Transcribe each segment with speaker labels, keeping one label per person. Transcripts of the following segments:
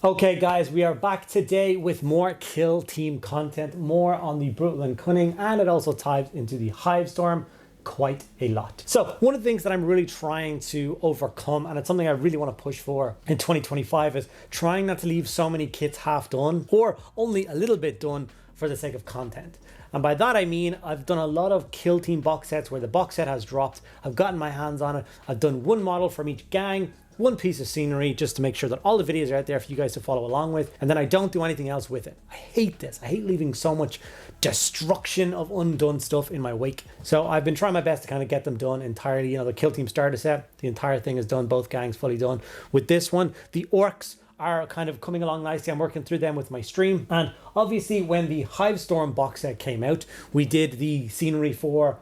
Speaker 1: Okay guys, we are back today with more Kill Team content, more on the Brutal and Cunning, and it also ties into the Hivestorm quite a lot. So one of the things that I'm really trying to overcome, and it's something I really want to push for in 2025, is trying not to leave so many kits half done or only a little bit done for the sake of content. And by that I mean I've done a lot of Kill Team box sets where the box set has dropped. I've gotten my hands on it. I've done one model from each gang, one piece of scenery, just to make sure that all the videos are out there for you guys to follow along with, and then I don't do anything else with it. I hate this. I hate leaving so much destruction of undone stuff in my wake. So I've been trying my best to kind of get them done entirely. You know, the Kill Team starter set, the entire thing is done, both gangs fully done. With this one, the orcs are kind of coming along nicely. I'm working through them with my stream. And obviously when the Hivestorm box set came out, we did the scenery for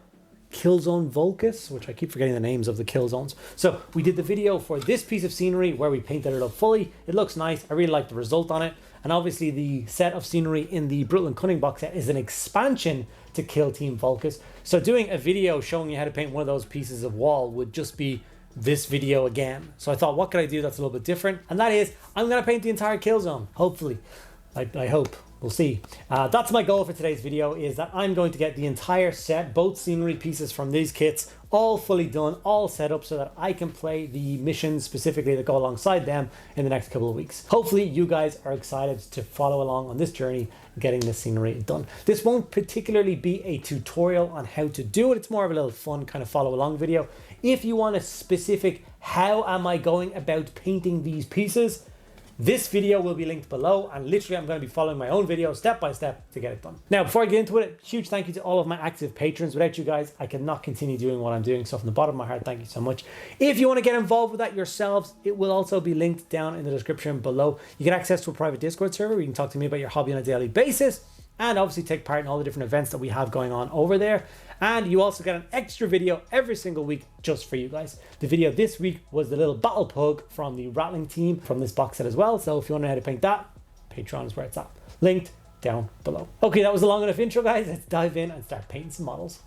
Speaker 1: Killzone Volkus, which I keep forgetting the names of the kill zones. So we did the video for this piece of scenery where we painted it up fully. It looks nice. I really like the result on it. And obviously the set of scenery in the Brutal and Cunning box set is an expansion to Kill Team Volkus. So doing a video showing you how to paint one of those pieces of wall would just be this video again. So I thought, what could I do that's a little bit different? And that is, I'm going to paint the entire kill zone, hopefully. I hope. We'll see. That's my goal for today's video, is that I'm going to get the entire set, both scenery pieces from these kits, all fully done, all set up so that I can play the missions specifically that go alongside them in the next couple of weeks. Hopefully you guys are excited to follow along on this journey getting this scenery done. This won't particularly be a tutorial on how to do it. It's more of a little fun kind of follow along video. If you want a specific how am I going about painting these pieces, this video will be linked below, and literally I'm going to be following my own video step by step to get it done. Now, before I get into it, huge thank you to all of my active patrons. Without you guys, I cannot continue doing what I'm doing. So from the bottom of my heart, thank you so much. If you want to get involved with that yourselves, it will also be linked down in the description below. You get access to a private Discord server where you can talk to me about your hobby on a daily basis, and obviously take part in all the different events that we have going on over there. And you also get an extra video every single week just for you guys. The video this week was the little battle pug from the rattling team from this box set as well. So if you want to know how to paint that, Patreon is where it's at. Linked down below. Okay, that was a long enough intro, guys. Let's dive in and start painting some models.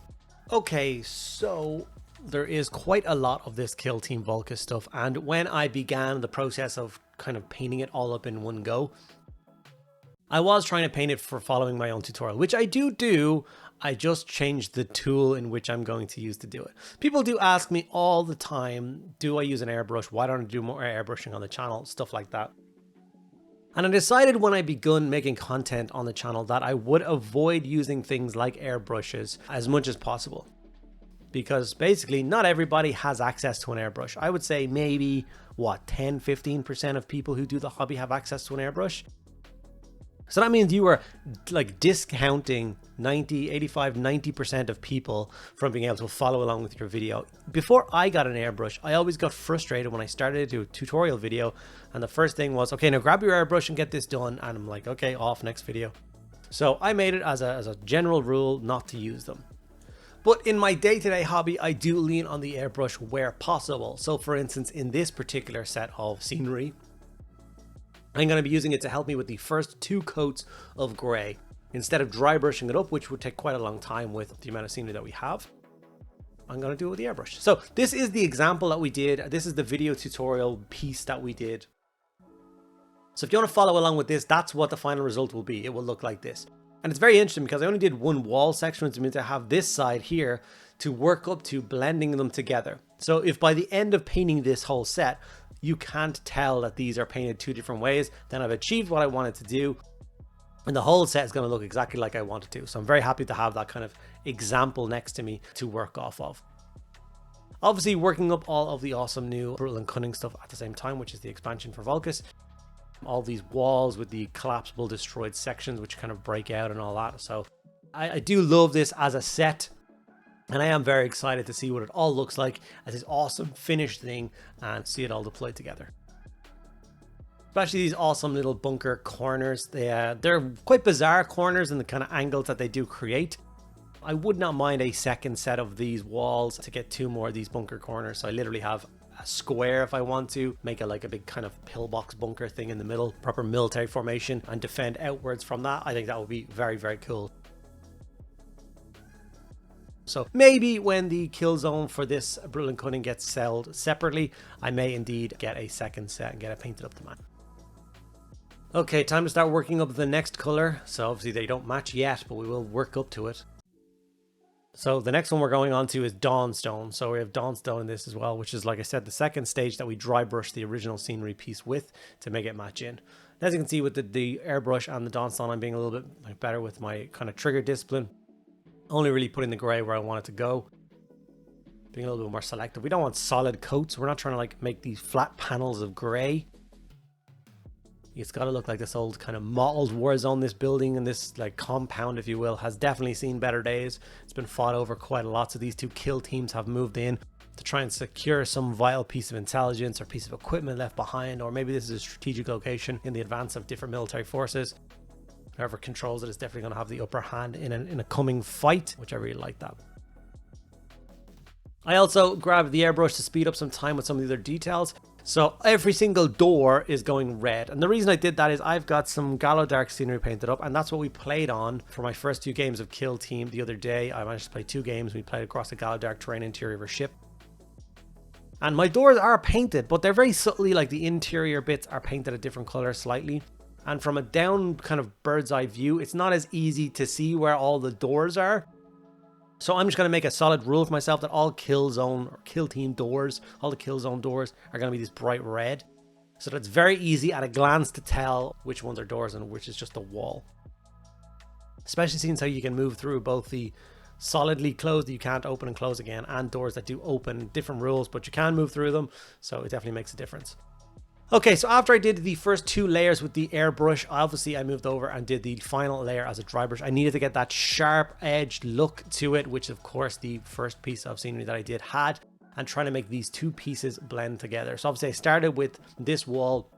Speaker 1: Okay, so there is quite a lot of this Kill Team Volkus stuff. And when I began the process of kind of painting it all up in one go, I was trying to paint it for following my own tutorial, which I do. I just changed the tool in which I'm going to use to do it. People do ask me all the time, do I use an airbrush? Why don't I do more airbrushing on the channel? Stuff like that. And I decided when I begun making content on the channel that I would avoid using things like airbrushes as much as possible. Because basically not everybody has access to an airbrush. I would say maybe, what, 10-15% of people who do the hobby have access to an airbrush. So that means you are like discounting 90% of people from being able to follow along with your video. Before I got an airbrush, I always got frustrated when I started to do a tutorial video. And the first thing was, okay, now grab your airbrush and get this done. And I'm like, okay, off, next video. So I made it as a general rule not to use them. But in my day-to-day hobby, I do lean on the airbrush where possible. So for instance, in this particular set of scenery, I'm going to be using it to help me with the first 2 coats of gray. Instead of dry brushing it up, which would take quite a long time with the amount of scenery that we have, I'm going to do it with the airbrush. So this is the example that we did. This is the video tutorial piece that we did. So if you want to follow along with this, that's what the final result will be. It will look like this. And it's very interesting because I only did one wall section, which means I have this side here to work up to blending them together. So if by the end of painting this whole set, you can't tell that these are painted 2 different ways, then I've achieved what I wanted to do. And the whole set is going to look exactly like I wanted to. So I'm very happy to have that kind of example next to me to work off of. Obviously working up all of the awesome new Brutal and Cunning stuff at the same time, which is the expansion for Volkus. All these walls with the collapsible destroyed sections, which kind of break out and all that. So I do love this as a set. And I am very excited to see what it all looks like as this awesome finished thing and see it all deployed together. Especially these awesome little bunker corners. They're quite bizarre corners in the kind of angles that they do create. I would not mind a second set of these walls to get 2 more of these bunker corners. So I literally have a square if I want to make it like a big kind of pillbox bunker thing in the middle, proper military formation, and defend outwards from that. I think that would be very, very cool. So maybe when the kill zone for this Brutal and Cunning gets sold separately, I may indeed get a second set and get it painted up to man. Okay, time to start working up the next color. So obviously they don't match yet, but we will work up to it. So the next one we're going on to is Dawnstone. So we have Dawnstone in this as well, which is, like I said, the second stage that we dry brush the original scenery piece with to make it match in. As you can see with the airbrush and the Dawnstone, I'm being a little bit better with my kind of trigger discipline. Only really putting the gray where I want it to go. Being a little bit more selective. We don't want solid coats. We're not trying to like make these flat panels of gray. It's got to look like this old kind of mottled war zone. This building and this like compound, if you will, has definitely seen better days. It's been fought over quite a lot. So these two kill teams have moved in to try and secure some vital piece of intelligence or piece of equipment left behind, or maybe this is a strategic location in the advance of different military forces. Whoever controls it is definitely going to have the upper hand in a coming fight, which I really like that. I also grabbed the airbrush to speed up some time with some of the other details. So every single door is going red. And the reason I did that is I've got some Gallo Dark scenery painted up, and that's what we played on for my first 2 games of Kill Team the other day. I managed to play 2 games. We played across the Gallo Dark terrain interior of our ship. And my doors are painted, but they're very subtly, like the interior bits are painted a different color slightly. And from a down kind of bird's eye view, it's not as easy to see where all the doors are. So I'm just going to make a solid rule for myself that all Killzone or Kill Team doors, all the Killzone doors are going to be this bright red. So that it's very easy at a glance to tell which ones are doors and which is just a wall. Especially since how you can move through both the solidly closed that you can't open and close again, and doors that do open, different rules, but you can move through them. So it definitely makes a difference. Okay, so after I did the first 2 layers with the airbrush, obviously I moved over and did the final layer as a dry brush. I needed to get that sharp edged look to it, which of course the first piece of scenery that I did had, and trying to make these 2 pieces blend together. So obviously I started with this wall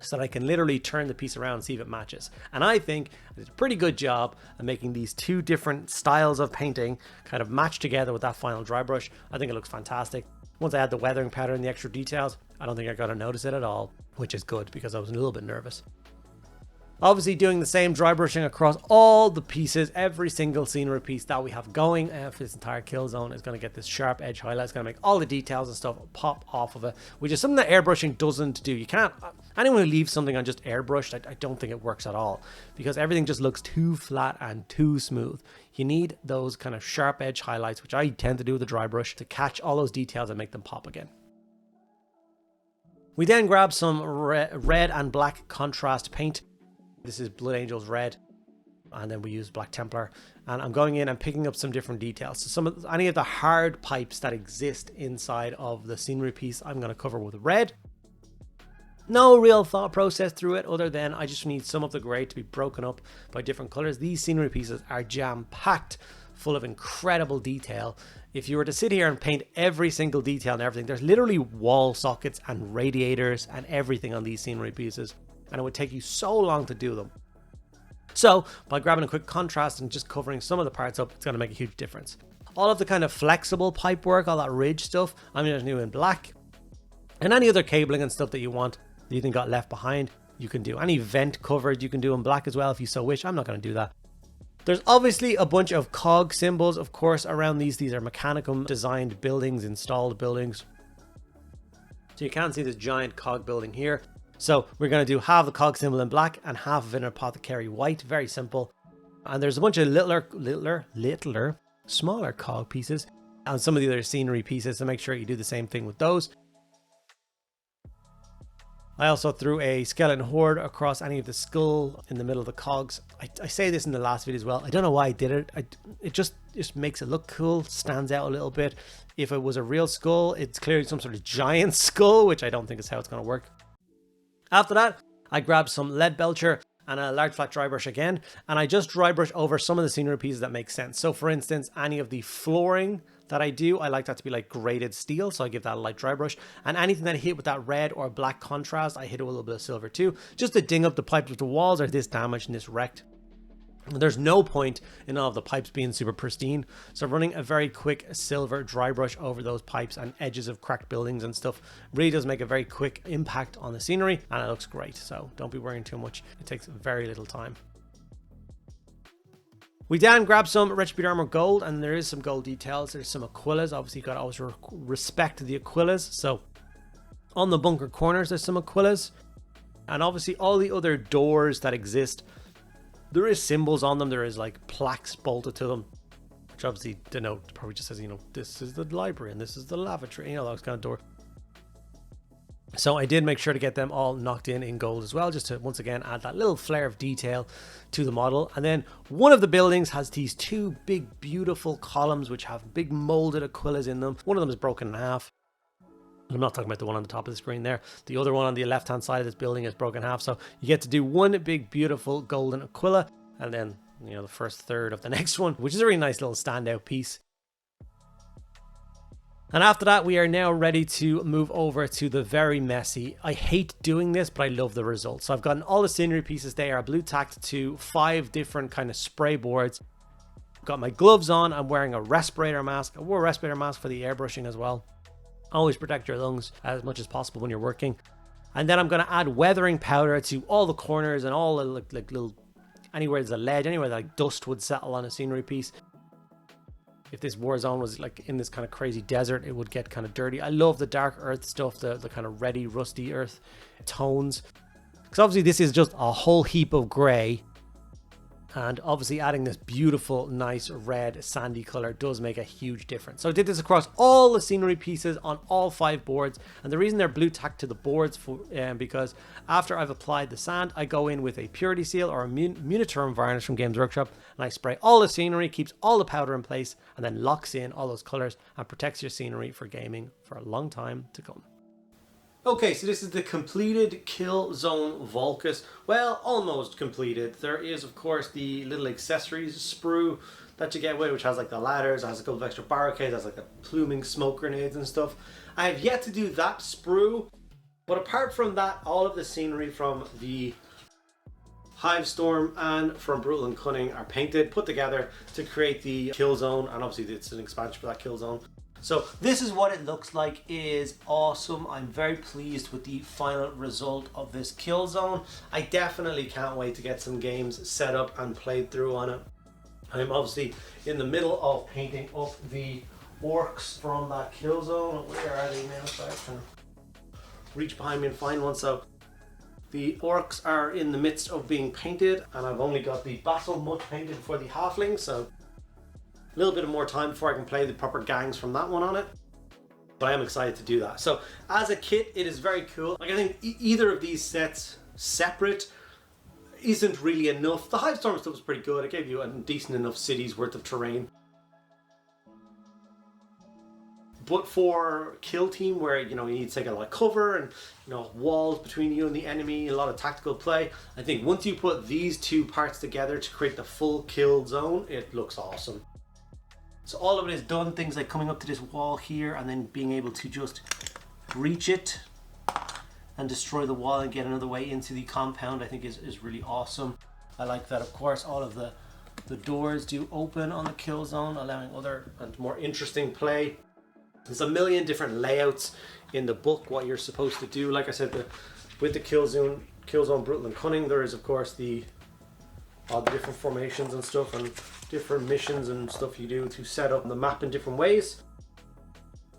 Speaker 1: so that I can literally turn the piece around and see if it matches. And I think I did a pretty good job of making these 2 different styles of painting kind of match together with that final dry brush. I think it looks fantastic. Once I add the weathering pattern and the extra details, I don't think I'm going to notice it at all, which is good because I was a little bit nervous. Obviously doing the same dry brushing across all the pieces, every single scenery piece that we have going for this entire kill zone is going to get this sharp edge highlight. It's going to make all the details and stuff pop off of it, which is something that airbrushing doesn't do. You can't, anyone who leaves something on just airbrushed, I don't think it works at all, because everything just looks too flat and too smooth. You need those kind of sharp edge highlights, which I tend to do with the dry brush, to catch all those details and make them pop again. We then grab some red and black contrast paint. This is Blood Angel's red, and then we use Black Templar. And I'm going in and picking up some different details. So any of the hard pipes that exist inside of the scenery piece, I'm going to cover with red. No real thought process through it other than I just need some of the gray to be broken up by different colors. These scenery pieces are jam-packed full of incredible detail. If you were to sit here and paint every single detail and everything, there's literally wall sockets and radiators and everything on these scenery pieces, and it would take you so long to do them. So by grabbing a quick contrast and just covering some of the parts up, it's going to make a huge difference. All of the kind of flexible pipe work, all that ridge stuff, I'm going to do in black. And any other cabling and stuff that you want that you think got left behind, you can do. Any vent covered you can do in black as well if you so wish. I'm not going to do that. There's obviously a bunch of cog symbols, of course, around these. These are Mechanicum designed buildings, installed buildings. So you can see this giant cog building here. So we're going to do half the cog symbol in black and half of it in apothecary white. Very simple. And there's a bunch of littler, smaller cog pieces and some of the other scenery pieces, so make sure you do the same thing with those. I also threw a skeleton horde across any of the skull in the middle of the cogs. I say this in the last video as well. I don't know why I did it. It just makes it look cool, stands out a little bit. If it was a real skull, it's clearly some sort of giant skull, which I don't think is how it's going to work. After that, I grabbed some lead belcher and a large flat dry brush again, and I just dry brush over some of the scenery pieces that make sense. So for instance, any of the flooring that I do, I like that to be like graded steel, so I give that a light dry brush. And anything that I hit with that red or black contrast, I hit it with a little bit of silver too, just to ding up the pipes if the walls are this damaged and this wrecked. There's no point in all of the pipes being super pristine, so running a very quick silver dry brush over those pipes and edges of cracked buildings and stuff really does make a very quick impact on the scenery, and it looks great, so don't be worrying too much. It takes very little time. We then grab some Retributed Armor Gold, and there is some gold details. There's some Aquillas. Obviously, you've got to always respect the Aquillas. So on the bunker corners, there's some Aquillas. And obviously all the other doors that exist, there is symbols on them. There is like plaques bolted to them, which obviously denote, probably just says, you know, this is the library and this is the lavatory, you know, those kind of door. So I did make sure to get them all knocked in gold as well, just to once again add that little flair of detail to the model. And then one of the buildings has these two big beautiful columns which have big molded Aquillas in them. One of them is broken in half. I'm not talking about the one on the top of the screen there. The other one on the left hand side of this building is broken in half. So you get to do one big beautiful golden Aquila, and then, you know, the first third of the next one, which is a really nice little standout piece. And after that, we are now ready to move over to the very messy. I hate doing this, but I love the results. So I've gotten all the scenery pieces. They are blue tacked to 5 different kind of spray boards. Got my gloves on. I'm wearing a respirator mask. I wore a respirator mask for the airbrushing as well. Always protect your lungs as much as possible when you're working. And then I'm going to add weathering powder to all the corners and all the like little, anywhere there's a ledge, anywhere that like dust would settle on a scenery piece. If this war zone was like in this kind of crazy desert, it would get kind of dirty. I love the dark earth stuff, the kind of reddy, rusty earth tones. Because obviously this is just a whole heap of grey. And obviously adding this beautiful, nice red sandy color does make a huge difference. So I did this across all the scenery pieces on all 5 boards. And the reason they're blue tacked to the boards because after I've applied the sand, I go in with a purity seal or a Mediocre varnish from Games Workshop, and I spray all the scenery, keeps all the powder in place, and then locks in all those colors and protects your scenery for gaming for a long time to come. Okay, so this is the completed Killzone Volkus. Well, almost completed. There is, of course, the little accessories sprue that you get with, which has like the ladders, it has a couple of extra barricades, has like the pluming smoke grenades and stuff. I have yet to do that sprue, but apart from that, all of the scenery from the Hivestorm and from Brutal and Cunning are painted, put together to create the Killzone, and obviously it's an expansion for that Killzone. So this is what it looks like. It is awesome. I'm very pleased with the final result of this Killzone. I definitely can't wait to get some games set up and played through on it. I'm obviously in the middle of painting up the orcs from that Killzone. Where are they now? So I can reach behind me and find one. So the orcs are in the midst of being painted, and I've only got the battle much painted for the halflings. So a little bit of more time before I can play the proper gangs from that one on it, but I am excited to do that. So as a kit, it is very cool. Like, I think either of these sets separate isn't really enough. The Hivestorm stuff was pretty good. It gave you a decent enough city's worth of terrain. But for kill team, where you need to take a lot of cover and walls between you and the enemy, a lot of tactical play, I think once you put these two parts together to create the full kill zone, it looks awesome. So all of it is done, things like coming up to this wall here and then being able to just reach it and destroy the wall and get another way into the compound, I think is really awesome. I like that, of course, all of the doors do open on the kill zone, allowing other and more interesting play. There's a million different layouts in the book, what you're supposed to do. Like I said, with the Killzone Brutal and Cunning, there is, of course, all the different formations and stuff and different missions and stuff you do to set up the map in different ways.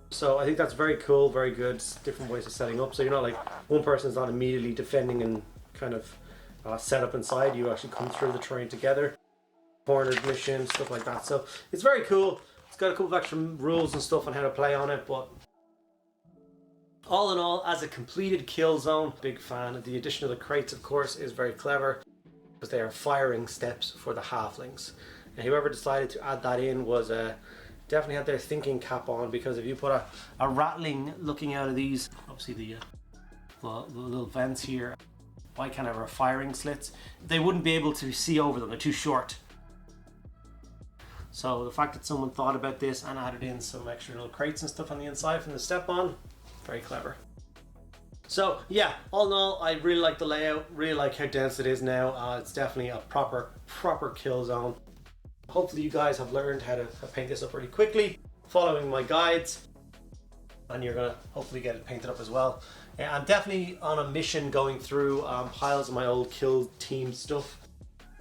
Speaker 1: So I think that's very cool, very good, different ways of setting up. So you're not like one person's not immediately defending and kind of set up inside. You actually come through the terrain together. Cornered missions, stuff like that. So it's very cool. It's got a couple of extra rules and stuff on how to play on it, but all in all, as a completed Killzone, big fan. The addition of the crates, of course, is very clever because they are firing steps for the halflings. And whoever decided to add that in was definitely had their thinking cap on, because if you put a rattling looking out of these, obviously the little vents here, why can't I have firing slits? They wouldn't be able to see over them, they're too short. So the fact that someone thought about this and added in some extra little crates and stuff on the inside from the step on, very clever. So yeah, all in all, I really like the layout, really like how dense it is now. It's definitely a proper kill zone. Hopefully you guys have learned how to paint this up really quickly, following my guides, and you're gonna hopefully get it painted up as well. I'm definitely on a mission going through piles of my old kill team stuff.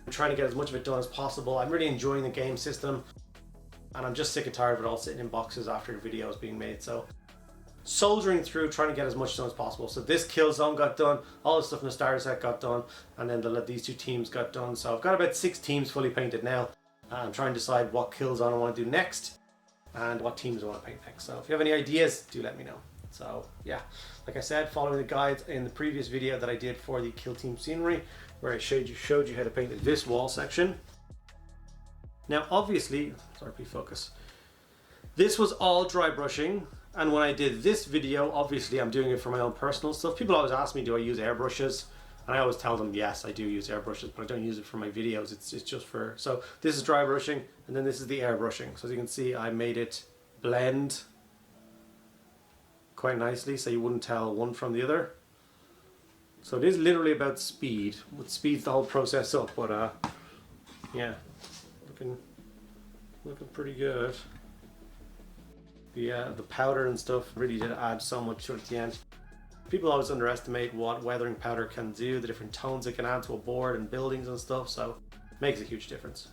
Speaker 1: I'm trying to get as much of it done as possible. I'm really enjoying the game system, and I'm just sick and tired of it all sitting in boxes after the video is being made. So soldiering through trying to get as much done as possible. So this Killzone got done, all the stuff in the starter set got done, and then these 2 teams got done. So I've got about 6 teams fully painted now. I'm trying to decide what Killzone I want to do next and what teams I want to paint next. So if you have any ideas, do let me know. So yeah, like I said, following the guides in the previous video that I did for the Kill Team scenery, where I showed you how to paint this wall section. Now obviously, sorry, please focus. This was all dry brushing, and when I did this video, obviously I'm doing it for my own personal stuff. People always ask me, do I use airbrushes? And I always tell them, yes, I do use airbrushes, but I don't use it for my videos. It's just for, so this is dry brushing, and then this is the airbrushing. So as you can see, I made it blend quite nicely, so you wouldn't tell one from the other. So it is literally about speed. It speeds the whole process up, but yeah, looking pretty good. The powder and stuff really did add so much to it at the end. People always underestimate what weathering powder can do, the different tones it can add to a board and buildings and stuff, so it makes a huge difference.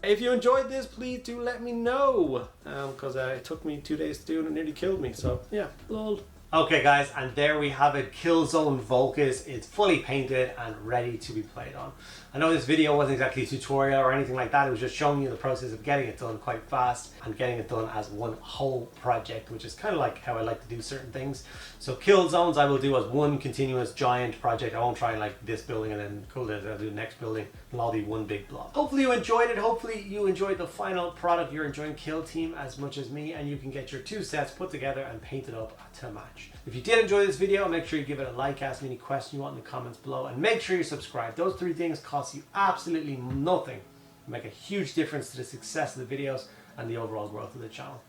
Speaker 1: If you enjoyed this, please do let me know, because it took me 2 days to do and it nearly killed me, so yeah, lol. Okay guys, and there we have it. Killzone Volkus is fully painted and ready to be played on. I know this video wasn't exactly a tutorial or anything like that. It was just showing you the process of getting it done quite fast and getting it done as one whole project, which is kind of like how I like to do certain things. So Killzones I will do as one continuous giant project. I won't try like this building and then cool it, I'll do the next building. It'll all be one big block. Hopefully you enjoyed it. Hopefully you enjoyed the final product. You're enjoying Kill Team as much as me, and you can get your 2 sets put together and painted up to match. If you did enjoy this video, make sure you give it a like, ask me any questions you want in the comments below, and make sure you subscribe. Those 3 things cost you absolutely nothing. Make a huge difference to the success of the videos and the overall growth of the channel.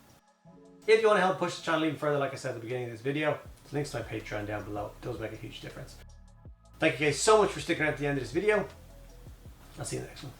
Speaker 1: If you want to help push the channel even further, like I said at the beginning of this video, links to my Patreon down below. Those make a huge difference. Thank you guys so much for sticking around at the end of this video. I'll see you in the next one.